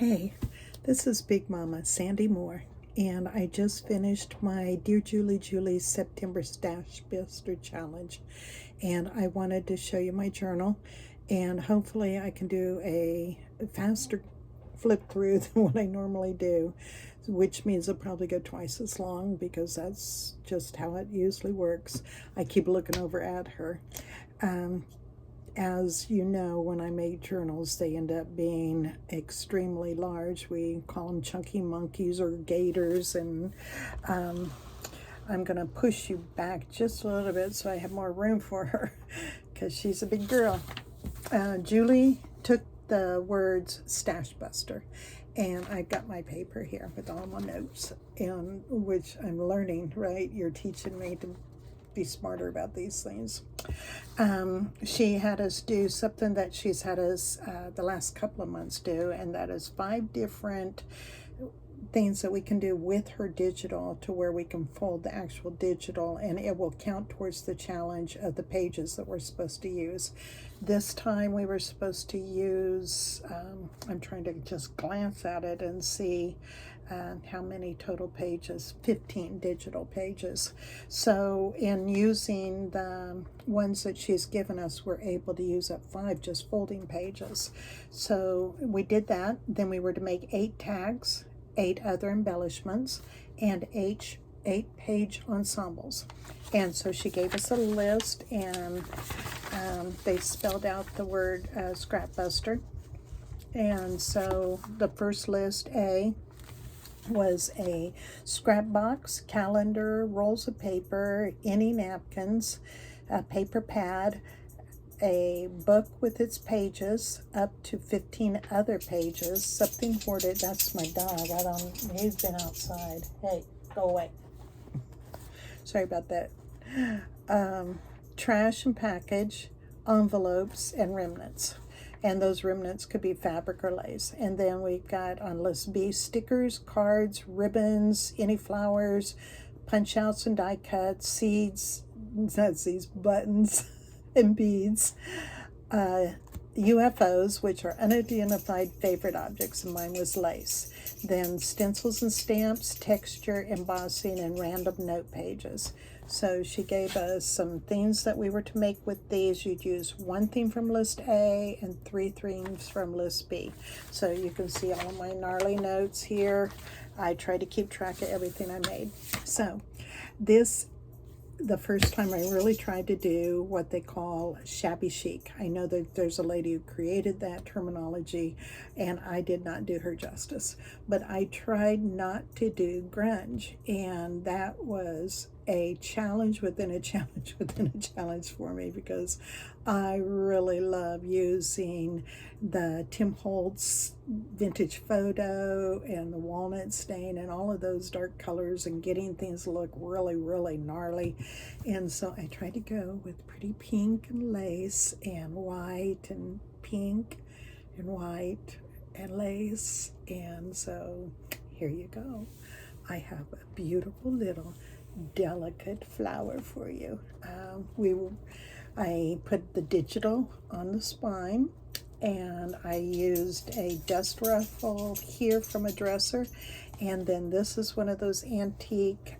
Hey, this is Big Mama Sandy Moore, and I just finished my Dear Julie September Stashbuster challenge, and I wanted to show you my journal, and hopefully I can do a faster flip through than what I normally do, which means it'll probably go twice as long because that's just how it usually works. I keep looking over at her. As you know, when I make journals, they end up being extremely large. We call them chunky monkeys or gators, and I'm going to push you back just a little bit so I have more room for her because she's a big girl. Julie took the words Stashbuster, and I've got my paper here with all my notes, and which I'm learning, right? You're teaching me to be smarter about these things. She had us do something that she's had us the last couple of months do, and that is 5 different things that we can do with her digital to where we can fold the actual digital, and it will count towards the challenge of the pages that we're supposed to use. This time we were supposed to use, I'm trying to just glance at it and see how many total pages, 15 digital pages. So in using the ones that she's given us, we're able to use up 5 just folding pages. So we did that. Then we were to make 8 tags, 8 other embellishments, and 8 page ensembles. And so she gave us a list, and they spelled out the word Scrapbuster. And so the first list, A, was a scrap box, calendar, rolls of paper, any napkins, a paper pad, a book with its pages, up to 15 other pages, something hoarded. That's my dog. He's been outside. Hey, go away. Sorry about that. Trash and package, envelopes, and remnants. And those remnants could be fabric or lace. And then we've got on list B, stickers, cards, ribbons, any flowers, punch outs and die cuts, seeds, that's these buttons, and beads, UFOs, which are unidentified favorite objects, and mine was lace. Then stencils and stamps, texture, embossing, and random note pages. So she gave us some themes that we were to make with these. You'd use 1 theme from list A and 3 themes from list B. So you can see all of my gnarly notes here. I try to keep track of everything I made. So this, the first time I really tried to do what they call shabby chic. I know that there's a lady who created that terminology, and I did not do her justice. But I tried not to do grunge, and that was a challenge within a challenge within a challenge for me, because I really love using the Tim Holtz vintage photo and the walnut stain and all of those dark colors and getting things look really, really gnarly. And so I tried to go with pretty pink and lace and white and pink and white and lace. And so here you go. I have a beautiful little delicate flower for you. I put the digital on the spine, and I used a dust ruffle here from a dresser, and then this is one of those antique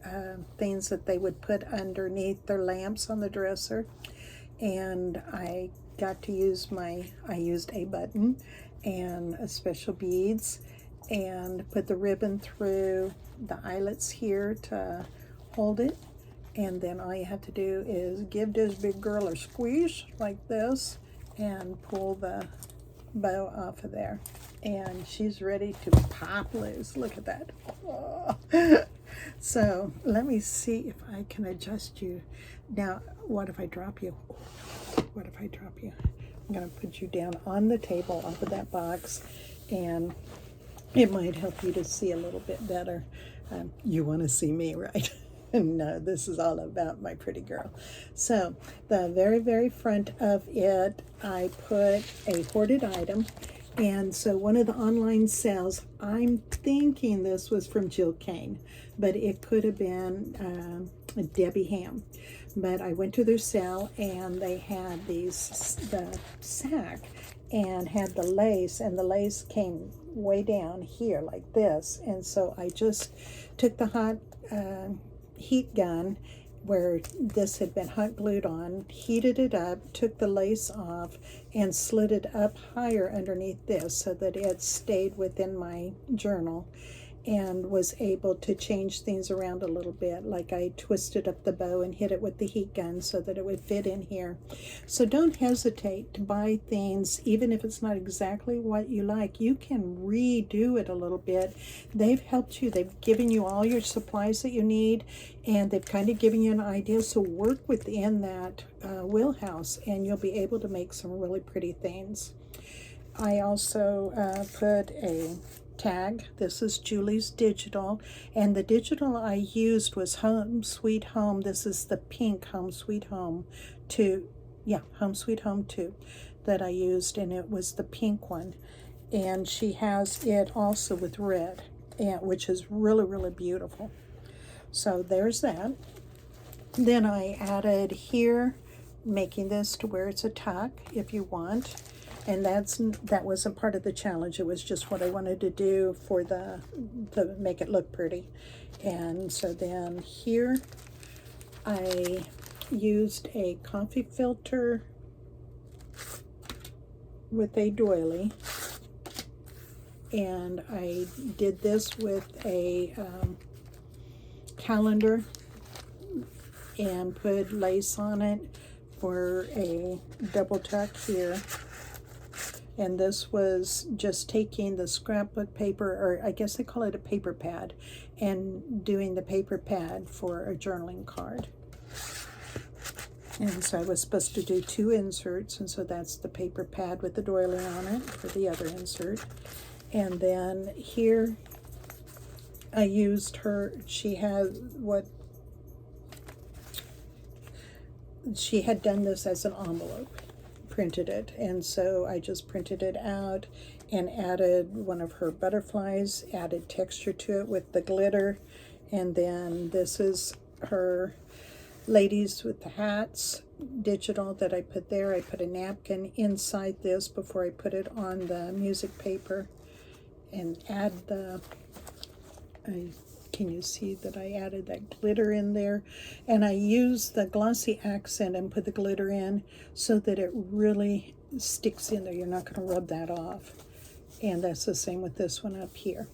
things that they would put underneath their lamps on the dresser. And I got to use I used a button and a special beads, and put the ribbon through the eyelets here to hold it. And then all you have to do is give this big girl a squeeze like this and pull the bow off of there, and she's ready to pop loose. Look at that. Oh. So let me see if I can adjust you. Now, what if I drop you? What if I drop you? I'm going to put you down on the table off of that box, and it might help you to see a little bit better. You want to see me, right? No, this is all about my pretty girl. So the very, very front of it, I put a hoarded item. And so one of the online sales, I'm thinking this was from Jill Kane, but it could have been Debbie Ham. But I went to their sale, and they had the sack, and had the lace, and the lace came way down here like this. And so I just took the hot heat gun where this had been hot glued on, heated it up, took the lace off, and slid it up higher underneath this so that it stayed within my journal, and was able to change things around a little bit. Like I twisted up the bow and hit it with the heat gun so that it would fit in here. So don't hesitate to buy things, even if it's not exactly what you like. You can redo it a little bit. They've helped you. They've given you all your supplies that you need, and they've kind of given you an idea. So work within that wheelhouse, and you'll be able to make some really pretty things. I also put a tag. This is Julie's digital, and the digital I used was Home Sweet Home. This is the pink Home Sweet Home 2. Yeah, Home Sweet Home 2 that I used, and it was the pink one. And she has it also with red, and which is really, really beautiful. So there's that. Then I added here, making this to where it's a tuck if you want. And that wasn't part of the challenge. It was just what I wanted to do for to make it look pretty. And so then here I used a coffee filter with a doily, and I did this with a calendar and put lace on it for a double tuck here. And this was just taking the scrapbook paper, or I guess they call it a paper pad, and doing the paper pad for a journaling card. And so I was supposed to do 2 inserts, and so that's the paper pad with the doily on it for the other insert. And then here I used she had done this as an envelope, printed it, and so I just printed it out and added one of her butterflies, added texture to it with the glitter. And then this is her ladies with the hats digital that I put there. I put a napkin inside this before I put it on the music paper, and add can you see that I added that glitter in there? And I used the glossy accent and put the glitter in so that it really sticks in there. You're not going to rub that off. And that's the same with this one up here.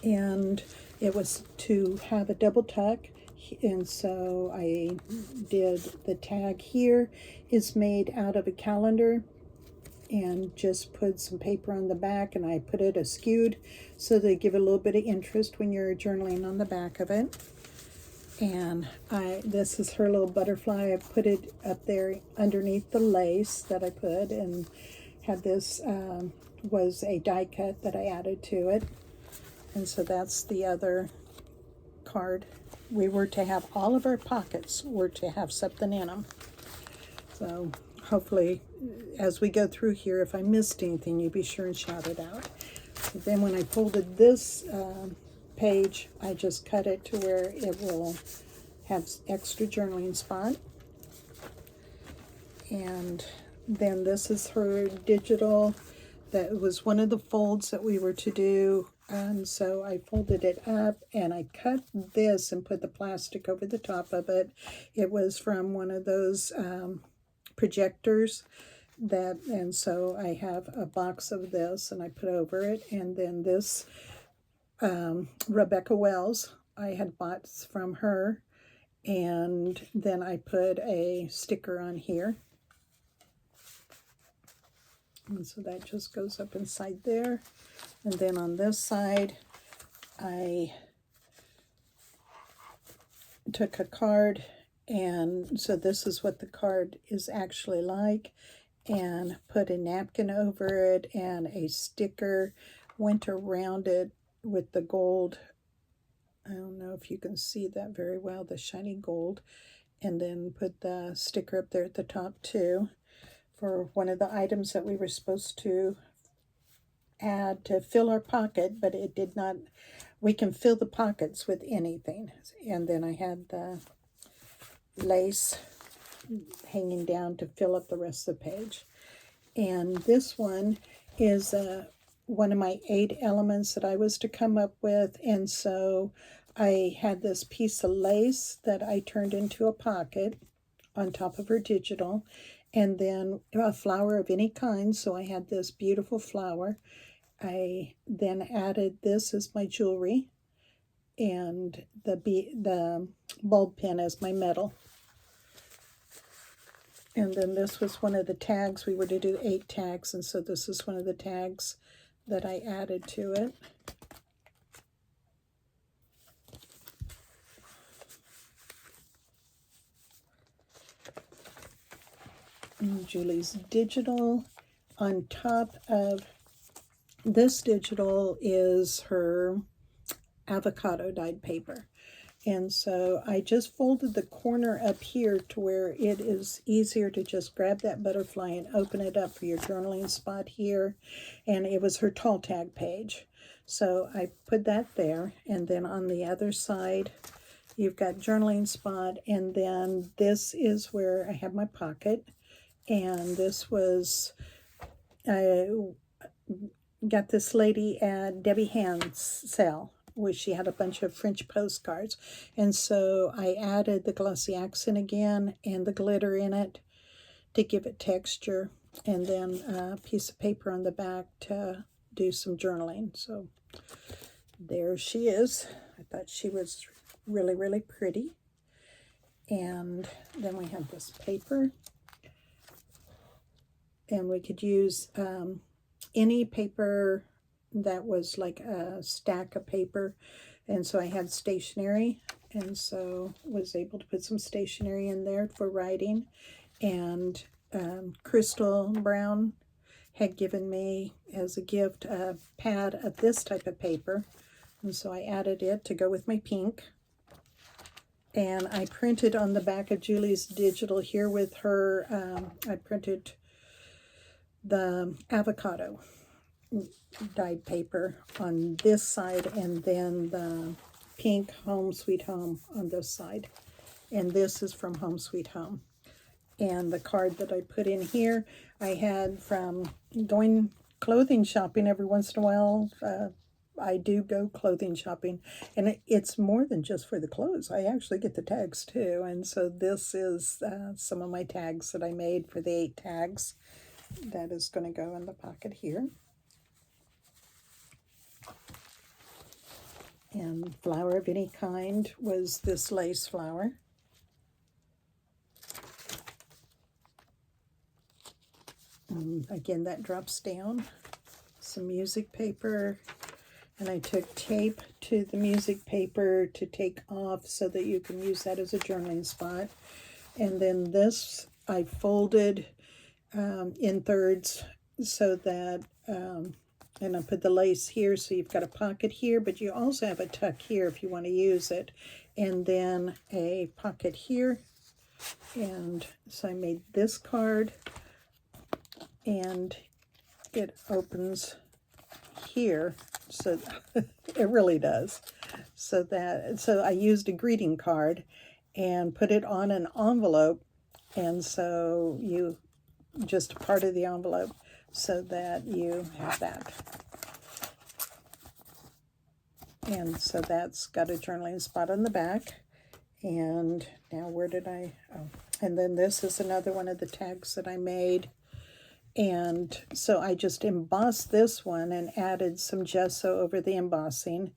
And it was to have a double tuck, and so I did the tag here. Is made out of a calendar, and just put some paper on the back, and I put it askewed so they give a little bit of interest when you're journaling on the back of it. And this is her little butterfly. I put it up there underneath the lace that I put, and had this was a die cut that I added to it. And so that's the other card. We were to have all of our pockets were to have something in them. So hopefully, as we go through here, if I missed anything, you be sure and shout it out. So then when I folded this page, I just cut it to where it will have extra journaling spot. And then this is her digital. That was one of the folds that we were to do. And so I folded it up, and I cut this and put the plastic over the top of it. It was from one of those projectors and so I have a box of this, and I put over it. And then this Rebecca Wells I had bought from her, and then I put a sticker on here, and so that just goes up inside there. And then on this side I took a card, and so this is what the card is actually like, and put a napkin over it, and a sticker went around it with the gold. I don't know if you can see that very well, the shiny gold. And then put the sticker up there at the top too for one of the items that we were supposed to add to fill our pocket, but it did not. We can fill the pockets with anything. And then I had the lace hanging down to fill up the rest of the page. And this one is one of my 8 elements that I was to come up with. And so I had this piece of lace that I turned into a pocket on top of her digital, and then a flower of any kind. So I had this beautiful flower. I then added this as my jewelry, and the bulb pin as my metal. And then this was one of the tags. We were to do 8 tags, and so this is one of the tags that I added to it. And Julie's digital. On top of this digital is her avocado dyed paper. And so I just folded the corner up here to where it is easier to just grab that butterfly and open it up for your journaling spot here. And it was her tall tag page. So I put that there. And then on the other side, you've got journaling spot. And then this is where I have my pocket. And this was, I got this lady at Debbie Hand's sale, where she had a bunch of French postcards. And so I added the glossy accent again and the glitter in it to give it texture, and then a piece of paper on the back to do some journaling. So there she is. I thought she was really, really pretty. And then we have this paper. And we could use any paper that was like a stack of paper. And so I had stationery, and so was able to put some stationery in there for writing. And Crystal Brown had given me as a gift a pad of this type of paper, and so I added it to go with my pink. And I printed on the back of Julie's digital here with her, I printed the avocado dyed paper on this side, and then the pink Home Sweet Home on this side. And this is from Home Sweet Home. And the card that I put in here, I had from going clothing shopping every once in a while. I do go clothing shopping, and it's more than just for the clothes. I actually get the tags too. And so this is some of my tags that I made for the 8 tags. That is going to go in the pocket here. And flower of any kind was this lace flower. Again, that drops down. Some music paper. And I took tape to the music paper to take off so that you can use that as a journaling spot. And then this I folded in thirds so that, and I put the lace here, so you've got a pocket here, but you also have a tuck here if you want to use it, and then a pocket here. And so I made this card, and it opens here, so it really does. So I used a greeting card and put it on an envelope, and so you just part of the envelope so that you have that. And so that's got a journaling spot on the back. And now where did I, oh, and then this is another one of the tags that I made. And so I just embossed this one and added some gesso over the embossing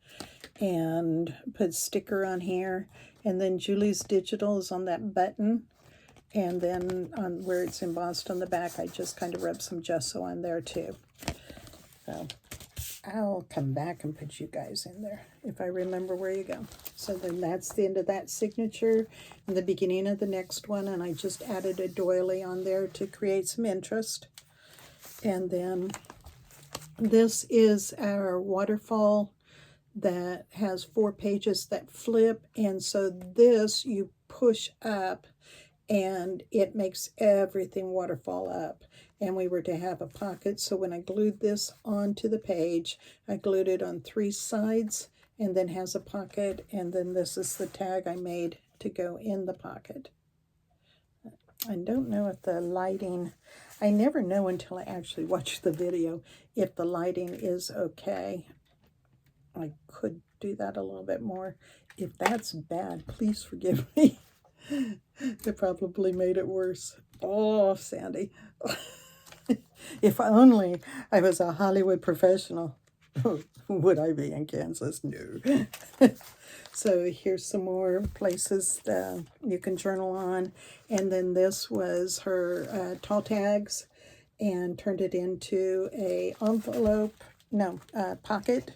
and put sticker on here. And then Julie's digital is on that button. And then on where it's embossed on the back, I just kind of rubbed some gesso on there too. So I'll come back and put you guys in there if I remember where you go. So then that's the end of that signature and the beginning of the next one. And I just added a doily on there to create some interest. And then this is our waterfall that has 4 pages that flip. And so this you push up, and it makes everything waterfall up. And we were to have a pocket, so when I glued this onto the page, I glued it on 3 sides, and then has a pocket, and then this is the tag I made to go in the pocket. I don't know if the lighting, I never know until I actually watch the video if the lighting is okay. I could do that a little bit more. If that's bad, please forgive me. It probably made it worse. Oh, Sandy. If only I was a Hollywood professional. Would I be in Kansas? No. So here's some more places that you can journal on. And then this was her tall tags, and turned it into a envelope, no, pocket.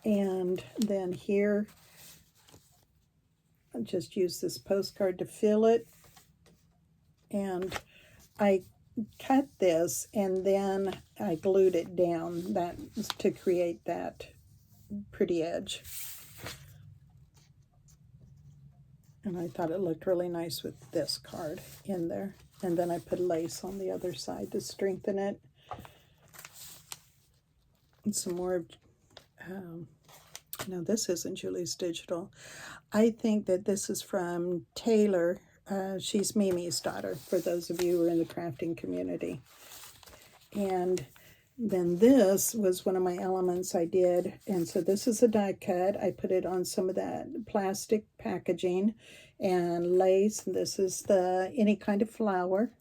And then here, I just use this postcard to fill it. And I cut this and then I glued it down, that to create that pretty edge. And I thought it looked really nice with this card in there. And then I put lace on the other side to strengthen it. And some more, no, this isn't Julie's Digital. I think that this is from Taylor. She's Mimi's daughter, for those of you who are in the crafting community. And then this was one of my elements I did. And so this is a die cut. I put it on some of that plastic packaging and lace. And this is the any kind of flower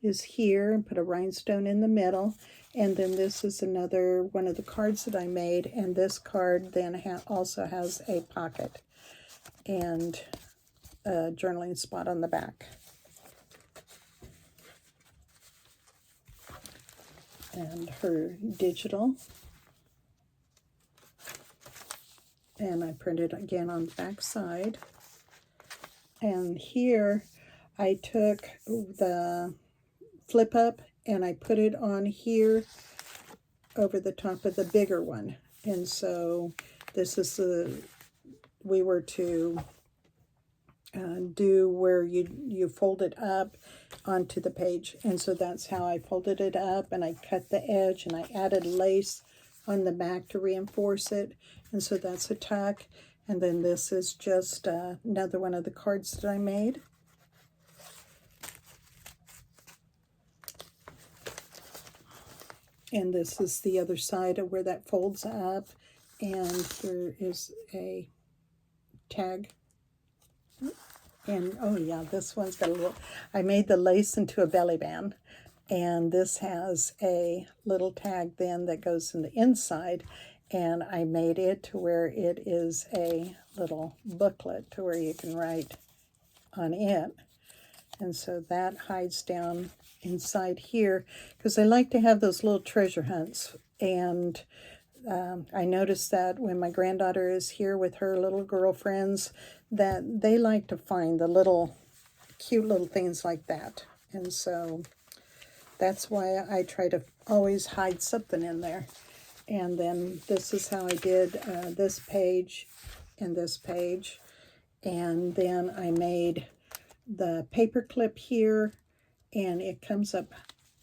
is here, and put a rhinestone in the middle. And then this is another one of the cards that I made. And this card then also has a pocket and a journaling spot on the back. And her digital. And I printed again on the back side. And here I took the flip up and I put it on here over the top of the bigger one. And so this is the, we were to do where you fold it up onto the page. And so that's how I folded it up, and I cut the edge and I added lace on the back to reinforce it. And so that's a tuck. And then this is just another one of the cards that I made. And this is the other side of where that folds up. And here is a tag. And oh yeah, this one's got a little, I made the lace into a belly band. And this has a little tag then that goes in the inside. And I made it to where it is a little booklet to where you can write on it. And so that hides down inside here, because I like to have those little treasure hunts. And I noticed that when my granddaughter is here with her little girlfriends, that they like to find the little cute little things like that. And so that's why I try to always hide something in there. And then this is how I did this page and this page. And then I made the paper clip here, and it comes up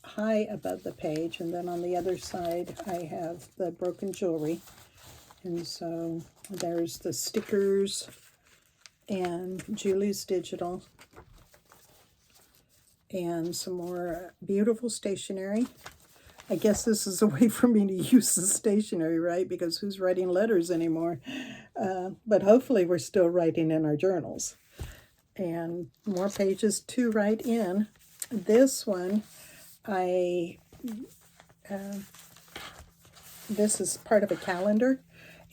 high above the page. And then on the other side, I have the broken jewelry. And so there's the stickers and Julie's Digital. And some more beautiful stationery. I guess this is a way for me to use the stationery, right? Because who's writing letters anymore? But hopefully we're still writing in our journals. And more pages to write in. This one, this is part of a calendar.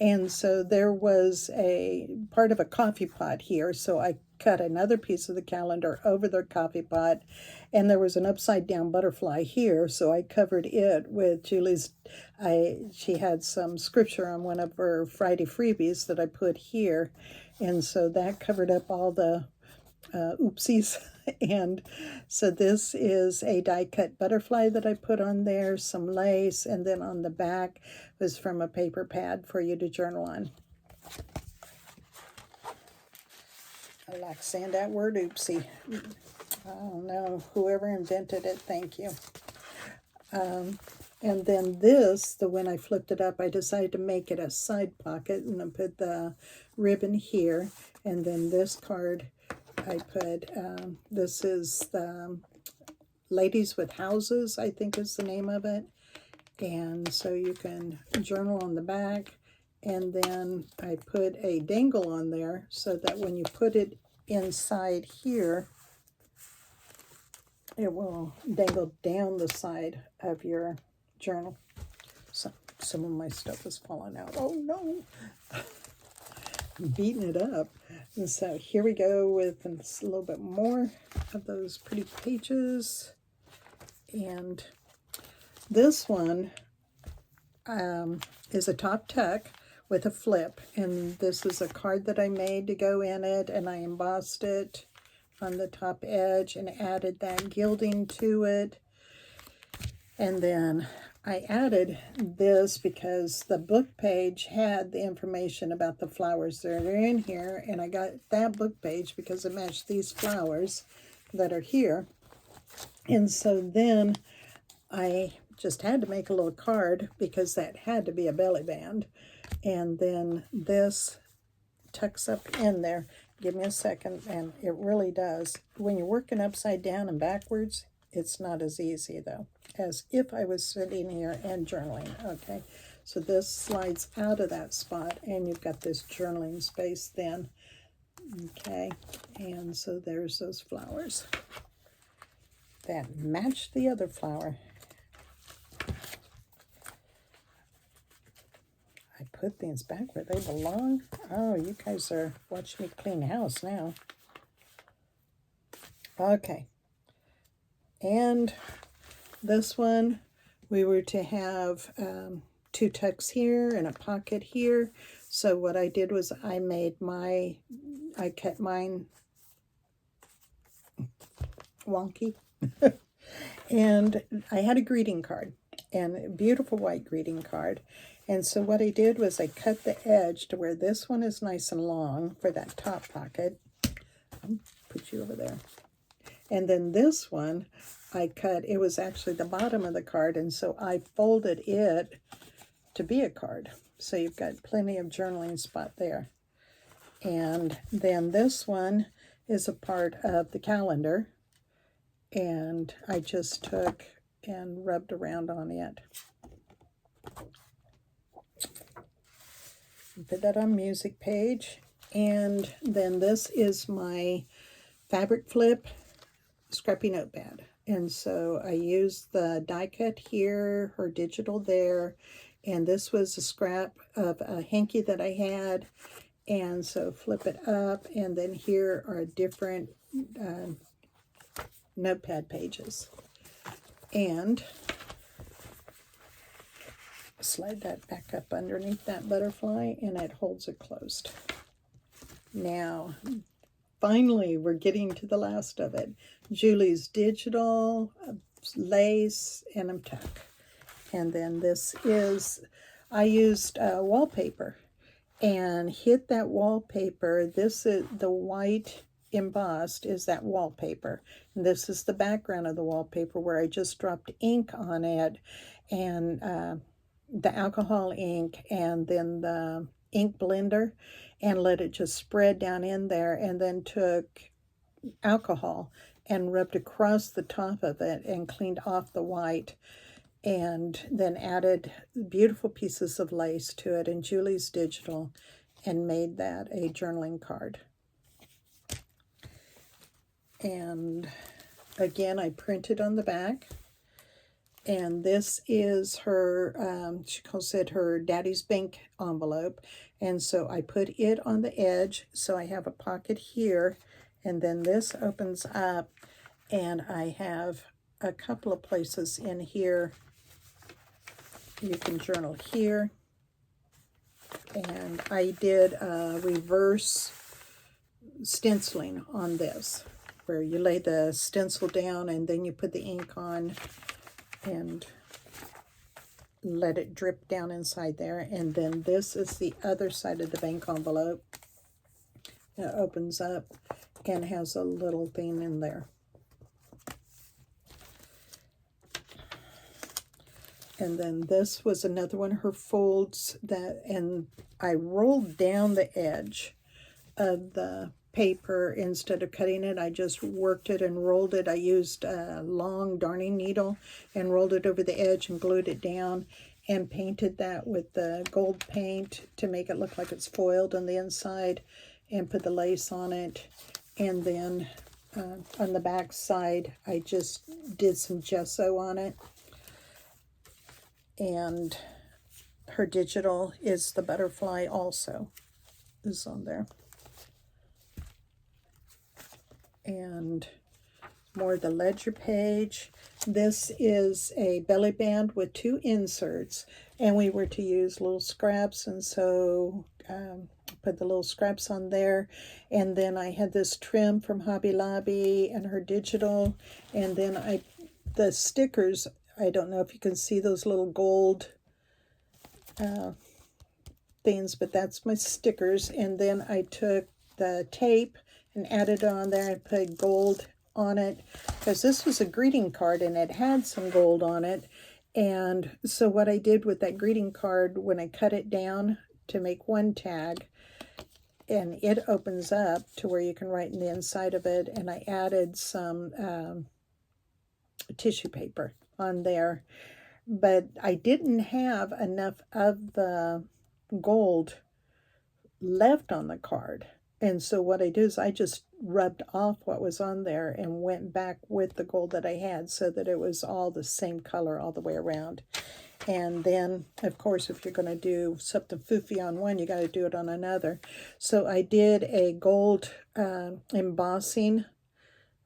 And so there was a part of a coffee pot here. So I cut another piece of the calendar over the coffee pot, and there was an upside down butterfly here. So I covered it with Julie's, she had some scripture on one of her Friday freebies that I put here. And so that covered up all the oopsies. And so this is a die cut butterfly that I put on there, some lace, and then on the back was from a paper pad for you to journal on. I like saying that word, oopsie. I don't know, whoever invented it, thank you. And then this, when I flipped it up, I decided to make it a side pocket, and I put the ribbon here. And then this card I put, this is the Ladies with Houses, I think is the name of it. And so you can journal on the back. And then I put a dangle on there so that when you put it inside here, it will dangle down the side of your journal. So, some of my stuff is falling out. Oh no! I'm beating it up. And so here we go with a little bit more of those pretty pages. And this one is a top tuck with a flip. And this is a card that I made to go in it. And I embossed it on the top edge and added that gilding to it. And then I added this because the book page had the information about the flowers that are in here, and I got that book page because it matched these flowers that are here. And so then I just had to make a little card because that had to be a belly band. And then this tucks up in there. Give me a second, and it really does. When you're working upside down and backwards, it's not as easy, though, as if I was sitting here and journaling, okay? So this slides out of that spot, and you've got this journaling space then, okay? And so there's those flowers that match the other flower. I put things back where they belong. Oh, you guys are watching me clean house now. Okay. And this one, we were to have 2 tucks here and a pocket here. So what I did was I cut mine wonky. And I had a greeting card, and a beautiful white greeting card. And so what I did was I cut the edge to where this one is nice and long for that top pocket. I'll put you over there. And then this one, I cut, it was actually the bottom of the card, and so I folded it to be a card. So you've got plenty of journaling spot there. And then this one is a part of the calendar, and I just took and rubbed around on it. Put that on music page. And then this is my fabric flip scrappy notepad. And so I used the die cut here, her digital there, and this was a scrap of a hanky that I had. And so flip it up, and then here are different notepad pages. And slide that back up underneath that butterfly, and it holds it closed. Now, finally, we're getting to the last of it. Julie's digital, lace, and a tuck. And then this is, I used wallpaper and hit that wallpaper. This is the white embossed is that wallpaper. And this is the background of the wallpaper where I just dropped ink on it, and the alcohol ink, and then the ink blender, and let it just spread down in there, and then took alcohol and rubbed across the top of it and cleaned off the white, and then added beautiful pieces of lace to it and Julie's digital, and made that a journaling card. And again, I printed on the back. And this is her, she calls it her Daddy's Bank envelope. And so I put it on the edge, so I have a pocket here. And then this opens up, and I have a couple of places in here. You can journal here. And I did reverse stenciling on this, where you lay the stencil down and then you put the ink on and let it drip down inside there. And then this is the other side of the bank envelope. It opens up and has a little thing in there. And then this was another one of her folds, that, and I rolled down the edge of the paper, instead of cutting it, I just worked it and rolled it. I used a long darning needle and rolled it over the edge and glued it down and painted that with the gold paint to make it look like it's foiled on the inside, and put the lace on it. And then on the back side, I just did some gesso on it. And her digital is the butterfly also is on there. And more of the ledger page. This is a belly band with 2 inserts, and we were to use little scraps, and so put the little scraps on there. And then I had this trim from Hobby Lobby and her digital, and then the stickers, I don't know if you can see those little gold things, but that's my stickers. And then I took the tape and added it on there and put gold on it, because this was a greeting card and it had some gold on it. And so what I did with that greeting card, when I cut it down to make one tag, and it opens up to where you can write in the inside of it, and I added some tissue paper on there, but I didn't have enough of the gold left on the card. And so what I do is I just rubbed off what was on there and went back with the gold that I had, so that it was all the same color all the way around. And then, of course, if you're going to do something foofy on one, you got to do it on another. So I did a gold embossing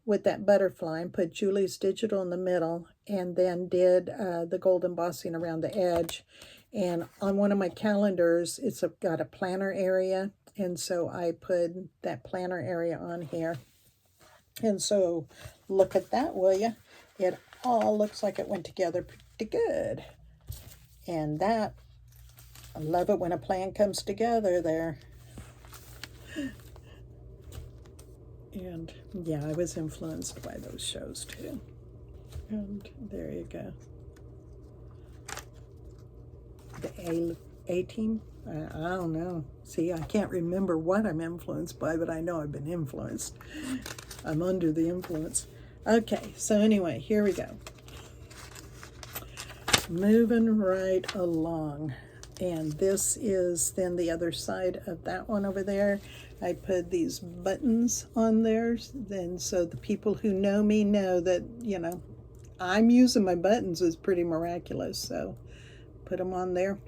with that butterfly and put Julie's digital in the middle, and then did the gold embossing around the edge. And on one of my calendars, it's got a planner area, and so I put that planner area on here. And so look at that, will you? It all looks like it went together pretty good. And that, I love it when a plan comes together there. And yeah, I was influenced by those shows too. And there you go. The A-Team? I don't know. See, I can't remember what I'm influenced by, but I know I've been influenced. I'm under the influence. Okay, so anyway, here we go. Moving right along. And this is then the other side of that one over there. I put these buttons on there, then so the people who know me know that, you know, I'm using my buttons is pretty miraculous. So put them on there.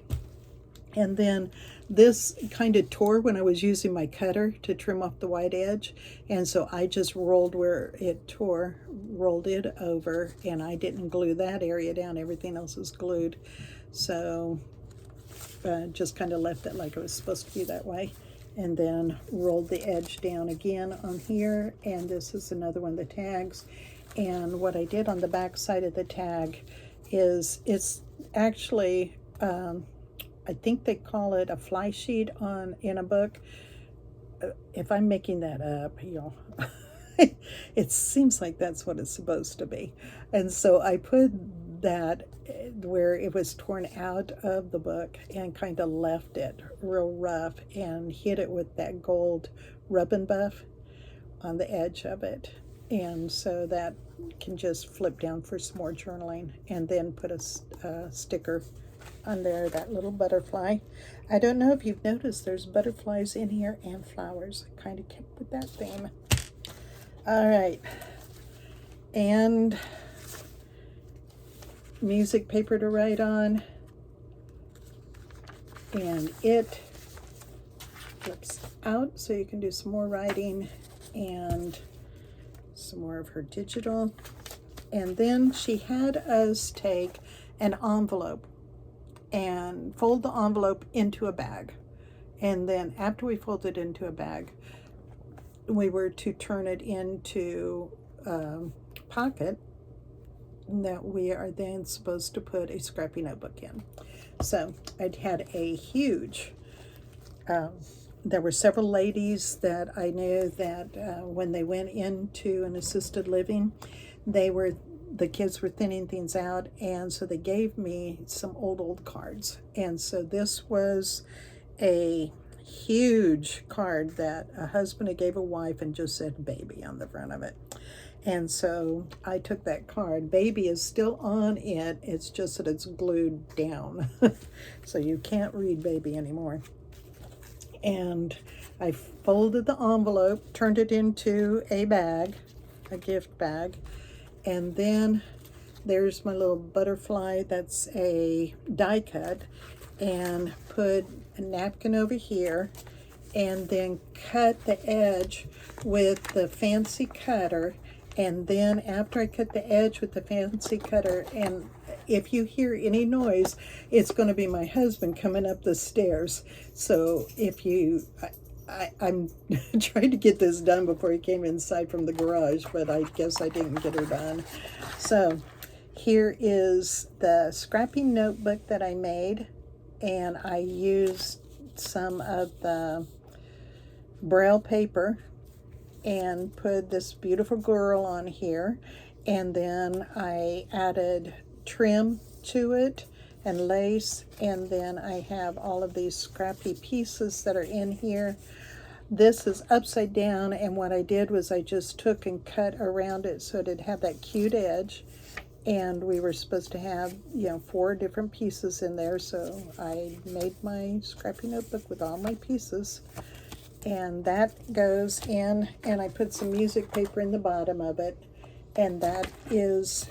And then this kind of tore when I was using my cutter to trim off the white edge. And so I just rolled where it tore, rolled it over, and I didn't glue that area down. Everything else is glued. So just kind of left it like it was supposed to be that way. And then rolled the edge down again on here. And this is another one of the tags. And what I did on the back side of the tag is it's actually... I think they call it a fly sheet in a book. If I'm making that up, y'all, it seems like that's what it's supposed to be. And so I put that where it was torn out of the book and kind of left it real rough and hit it with that gold rub and buff on the edge of it. And so that can just flip down for some more journaling, and then put a sticker on there, that little butterfly. I don't know if you've noticed there's butterflies in here and flowers. I kind of kept with that theme. All right. And music paper to write on. And it flips out so you can do some more writing and some more of her digital. And then she had us take an envelope and fold the envelope into a bag. And then after we fold it into a bag, we were to turn it into a pocket that we are then supposed to put a scrappy notebook in. So I'd had a huge, there were several ladies that I knew that when they went into an assisted living, the kids were thinning things out, and so they gave me some old cards. And so this was a huge card that a husband had gave a wife and just said baby on the front of it. And so I took that card. Baby is still on it. It's just that it's glued down. So you can't read baby anymore. And I folded the envelope, turned it into a bag, a gift bag. And then there's my little butterfly that's a die cut, and put a napkin over here, and then cut the edge with the fancy cutter. And then after I cut the edge with the fancy cutter, and if you hear any noise, it's going to be my husband coming up the stairs. So if you, I'm trying to get this done before he came inside from the garage, but I guess I didn't get her done. So here is the scrappy notebook that I made, and I used some of the Braille paper and put this beautiful girl on here, and then I added trim to it and lace, and then I have all of these scrappy pieces that are in here. This is upside down, and what I did was I just took and cut around it so it'd have that cute edge, and we were supposed to have, you know, 4 different pieces in there, so I made my scrappy notebook with all my pieces. And that goes in, and I put some music paper in the bottom of it, and that is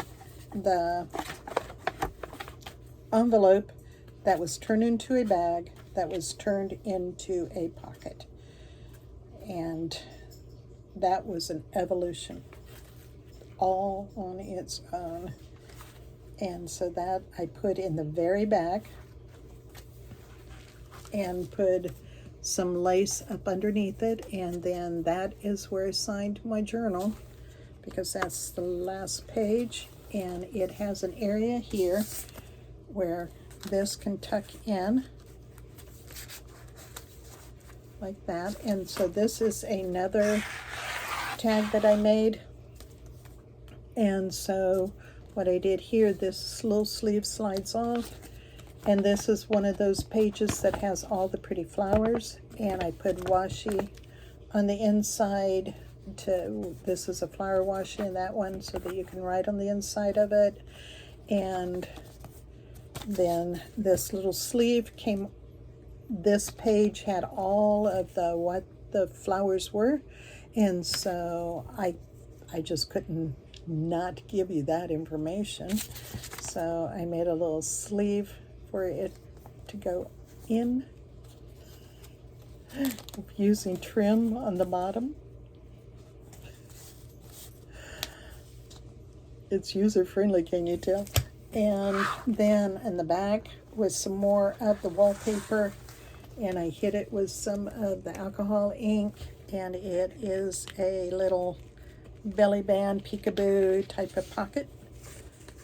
the envelope that was turned into a bag, that was turned into a pocket. And that was an evolution all on its own. And so that I put in the very back, and put some lace up underneath it, and then that is where I signed my journal, because that's the last page. And it has an area here where this can tuck in like that. And so this is another tag that I made. And so what I did here, this little sleeve slides off, and this is one of those pages that has all the pretty flowers, and I put washi on the inside. This is a flower washi in that one, so that you can write on the inside of it. And then this little sleeve came, this page had all of what the flowers were, and so I just couldn't not give you that information. So I made a little sleeve for it to go in using trim on the bottom. It's user friendly, can you tell? And then in the back was some more of the wallpaper, and I hit it with some of the alcohol ink, and it is a little belly band peekaboo type of pocket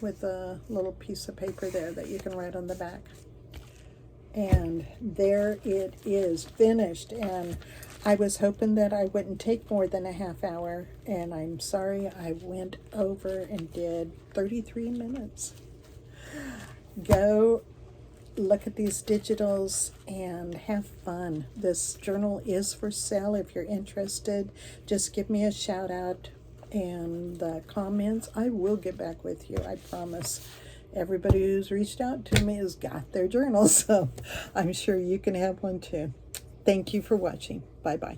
with a little piece of paper there that you can write on the back. And there it is, finished. And I was hoping that I wouldn't take more than a half hour, and I'm sorry I went over and did 33 minutes. Go look at these digitals and have fun. This journal is for sale. If you're interested, just give me a shout out and the comments. I will get back with you, I promise. Everybody who's reached out to me has got their journal, so I'm sure you can have one too. Thank you for watching. Bye-bye.